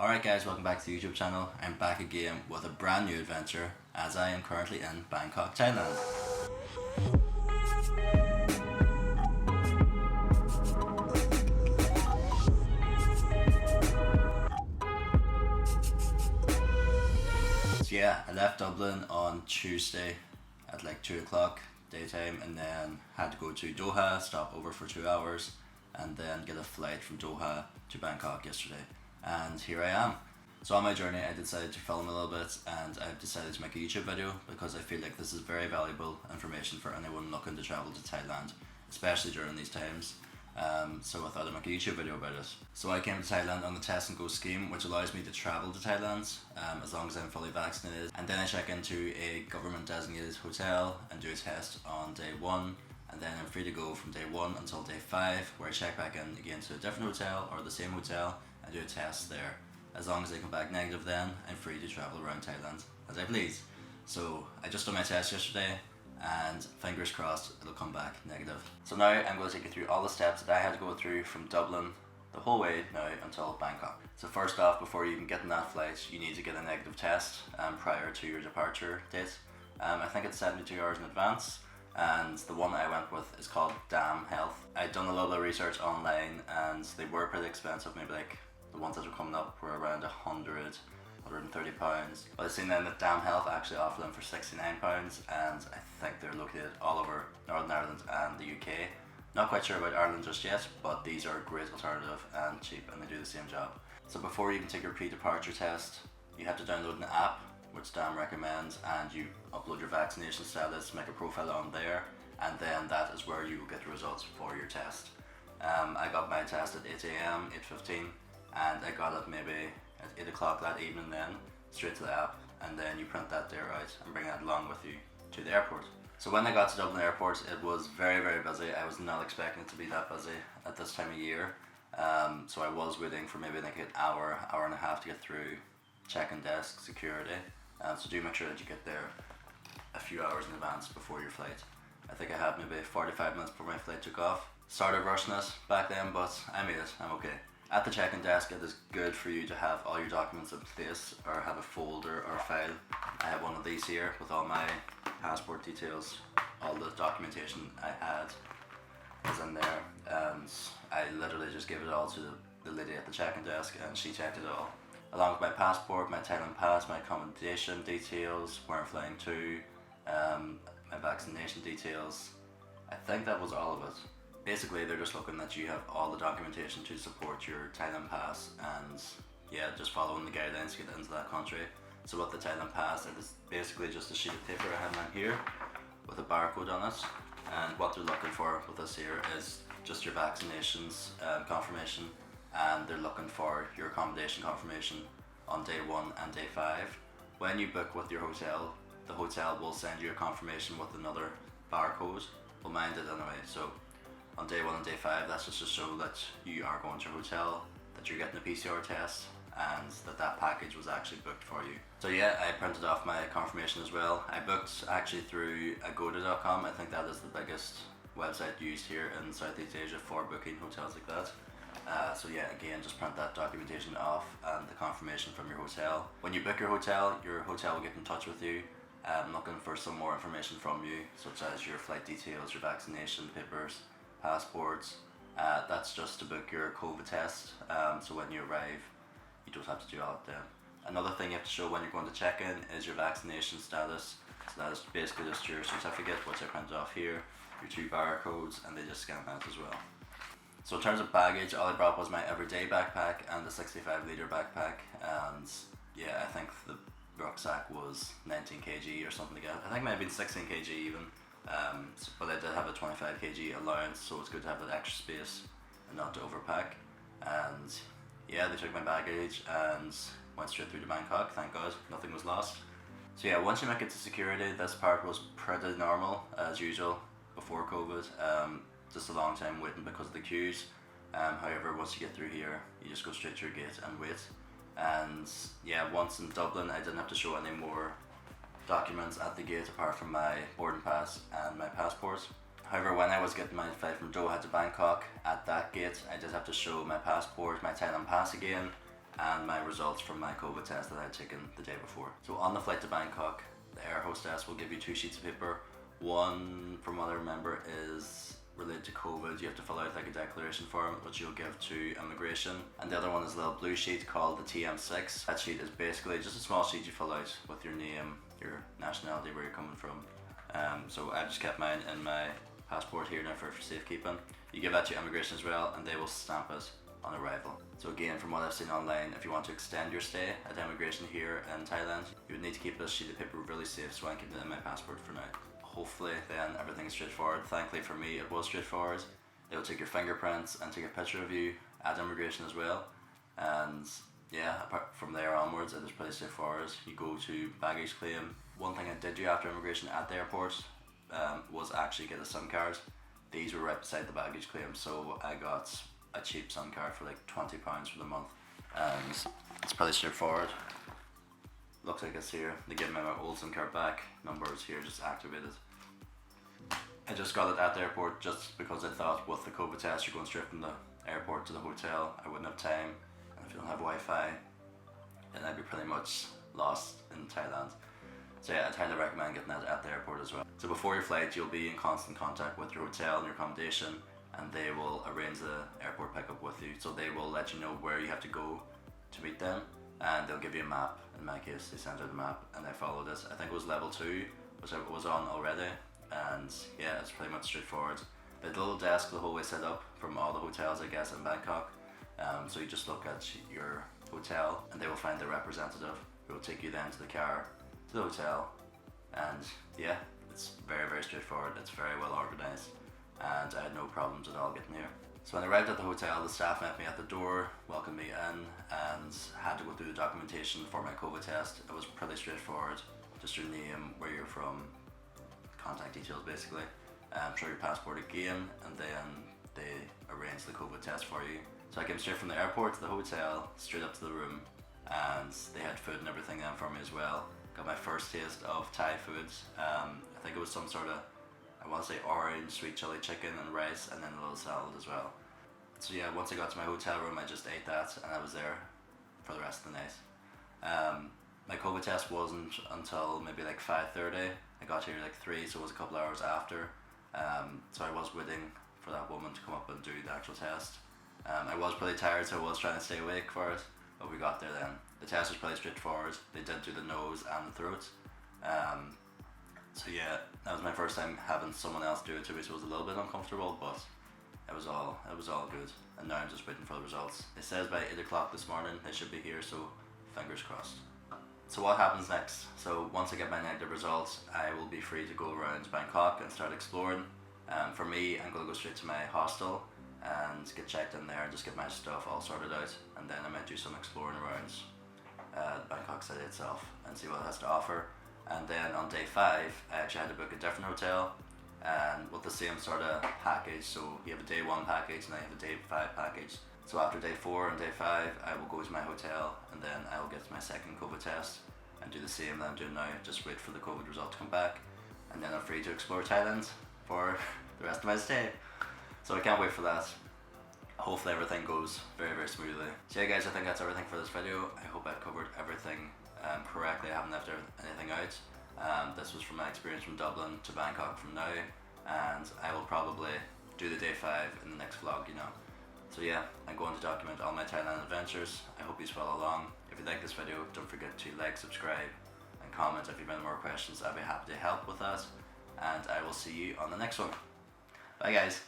Alright guys, welcome back to the YouTube channel. I'm back again with a brand new adventure as I am currently in Bangkok, Thailand. So yeah, I left Dublin on Tuesday at like 2 o'clock daytime and then had to go to Doha, stop over for 2 hours and then get a flight from Doha to Bangkok yesterday. And here I am. So on my journey I decided to film a little bit and I've decided to make a YouTube video because I feel like this is very valuable information for anyone looking to travel to Thailand, especially during these times. So I thought I'd make a YouTube video about it. So I came to Thailand on the Test and Go scheme, which allows me to travel to Thailand as long as I'm fully vaccinated. And then I check into a government designated hotel and do a test on day 1. And then I'm free to go from day 1 until day 5, where I check back in again to a different hotel or the same hotel and do a test there. As long as they come back negative, then I'm free to travel around Thailand as I please. So I just done my test yesterday and fingers crossed it'll come back negative. So now I'm going to take you through all the steps that I had to go through from Dublin the whole way now until Bangkok. So first off, before you even get on that flight, you need to get a negative test prior to your departure date. I think it's 72 hours in advance. And the one that I went with is called Dam Health. I'd done a little bit of research online and they were pretty expensive, maybe like the ones that are coming up were around 100, 130 pounds. But I've seen then that Dam Health actually offer them for 69 pounds and I think they're located all over Northern Ireland and the UK. Not quite sure about Ireland just yet, but these are a great alternative and cheap and they do the same job. So before you can take your pre-departure test, you have to download an app which DAM recommends, and you upload your vaccination status, make a profile on there, and then that is where you will get the results for your test. I got my test at 8 AM, 8:15, and I got it maybe at 8 o'clock that evening then, straight to the app, and then you print that there out and bring that along with you to the airport. So when I got to Dublin airport, it was very, very busy. I was not expecting it to be that busy at this time of year. So I was waiting for maybe like an hour and a half to get through check-in desk, security. So do make sure that you get there a few hours in advance before your flight. I think I had maybe 45 minutes before my flight took off. Started rushing it back then, but I made it, I'm okay. At the check-in desk, it is good for you to have all your documents in place or have a folder or a file. I have one of these here with all my passport details, all the documentation I had is in there, and I literally just gave it all to the lady at the check-in desk and she checked it all. Along with my passport, my Thailand pass, my accommodation details, where I'm flying to, my vaccination details. I think that was all of it. Basically, they're just looking that you have all the documentation to support your Thailand pass and yeah, just following the guidelines to get into that country. So with the Thailand pass, it is basically just a sheet of paper I have on here with a barcode on it. And what they're looking for with this here is just your vaccinations confirmation, and they're looking for your accommodation confirmation on day 1 and day 5. When you book with your hotel, the hotel will send you a confirmation with another barcode. Well, mine did anyway. So on day 1 and day 5, that's just to show that you are going to your hotel, that you're getting a PCR test, and that package was actually booked for you. So yeah, I printed off my confirmation as well. I booked actually through agoda.com. I think that is the biggest website used here in Southeast Asia for booking hotels like that. So yeah, again, just print that documentation off and the confirmation from your hotel. When you book your hotel will get in touch with you, looking for some more information from you, such as your flight details, your vaccination papers, passports. That's just to book your COVID test, so when you arrive, you don't have to do all of them. Another thing you have to show when you're going to check in is your vaccination status. So that is basically just your certificate, which I printed off here, your 2 barcodes, and they just scan that as well. So in terms of baggage, all I brought was my everyday backpack and the 65-litre backpack, and yeah, I think the rucksack was 19 kg or something like that. I think it might have been 16 kg even, but I did have a 25 kg allowance, so it's good to have that extra space and not to overpack. And yeah, they took my baggage and went straight through to Bangkok, thank God, nothing was lost. So yeah, once you make it to security, this part was pretty normal as usual before COVID. Just a long time waiting because of the queues. However, once you get through here, you just go straight to your gate and wait. And yeah, once in Dublin, I didn't have to show any more documents at the gate apart from my boarding pass and my passport. However, when I was getting my flight from Doha to Bangkok, at that gate, I did have to show my passport, my Thailand pass again, and my results from my COVID test that I had taken the day before. So on the flight to Bangkok, the air hostess will give you 2 sheets of paper. One, from what I remember, is related to COVID. You have to fill out like a declaration form which you'll give to immigration, and the other one is a little blue sheet called the TM6. That sheet is basically just a small sheet you fill out with your name, your nationality, where you're coming from. So I just kept mine in my passport here now for safekeeping. You give that to immigration as well, and they will stamp it on arrival. So again, from what I've seen online, if you want to extend your stay at immigration here in Thailand, you would need to keep this sheet of paper really safe, so I'm keeping it in my passport for now. Hopefully then everything's straightforward. Thankfully for me it was straightforward. They will take your fingerprints and take a picture of you at immigration as well, and yeah, apart from there onwards it is pretty straightforward. You go to baggage claim. One thing I did do after immigration at the airport was actually get a SIM card. These were right beside the baggage claim, so I got a cheap SIM card for like £20 for the month, and it's pretty straightforward. Looks like it's here. They give me my old SIM card back. Number is here, just activated. I just got it at the airport just because I thought with the COVID test you're going straight from the airport to the hotel. I wouldn't have time, and if you don't have Wi-Fi then I'd be pretty much lost in Thailand. So yeah, I'd highly recommend getting that at the airport as well. So before your flight you'll be in constant contact with your hotel and your accommodation, and they will arrange the airport pickup with you. So they will let you know where you have to go to meet them, and they'll give you a map. In my case they sent out a map and I followed it. I think it was level 2 which I was on already, and yeah, it's pretty much straightforward. There's a little desk the whole way set up from all the hotels I guess in Bangkok. So you just look at your hotel and they will find the representative who will take you then to the car to the hotel, and yeah, it's very, very straightforward. It's very well organised and I had no problems at all getting here. So when I arrived at the hotel, the staff met me at the door, welcomed me in, and had to go through the documentation for my COVID test. It was pretty straightforward. Just your name, where you're from, contact details basically. Show your passport again, and then they arrange the COVID test for you. So I came straight from the airport to the hotel, straight up to the room, and they had food and everything then for me as well. Got my first taste of Thai foods. I think it was some sort of, I want to say orange, sweet chili chicken and rice, and then a little salad as well. So yeah, once I got to my hotel room I just ate that and I was there for the rest of the night. My COVID test wasn't until maybe like 5:30. I got here like 3, so it was a couple hours after. So I was waiting for that woman to come up and do the actual test. I was pretty tired, so I was trying to stay awake for it, but we got there then. The test was pretty straightforward. They did do the nose and the throat. So yeah, that was my first time having someone else do it to me, so it was a little bit uncomfortable, but it was all good. And now I'm just waiting for the results. It says by 8 o'clock this morning they should be here, so fingers crossed. So what happens next? So once I get my negative results, I will be free to go around Bangkok and start exploring. For me, I'm going to go straight to my hostel and get checked in there and just get my stuff all sorted out, and then I might do some exploring around the Bangkok city itself and see what it has to offer. And then on day 5 I actually had to book a different hotel, and with the same sort of package. So you have a day 1 package and then you have a day 5 package. So after day 4 and day 5 I will go to my hotel, and then I will get my second COVID test and do the same that I'm doing now, just wait for the COVID result to come back, and then I'm free to explore Thailand for the rest of my stay. So I can't wait for that. Hopefully everything goes very, very smoothly. So yeah guys, I think that's everything for this video. I hope I've covered everything correctly. I haven't left anything out. This was from my experience from Dublin to Bangkok from now, and I will probably do the day 5 in the next vlog, you know. So yeah, I'm going to document all my Thailand adventures. I hope you follow along. If you like this video, don't forget to like, subscribe, and comment if you have any more questions. I'd be happy to help with that, and I will see you on the next one. Bye guys.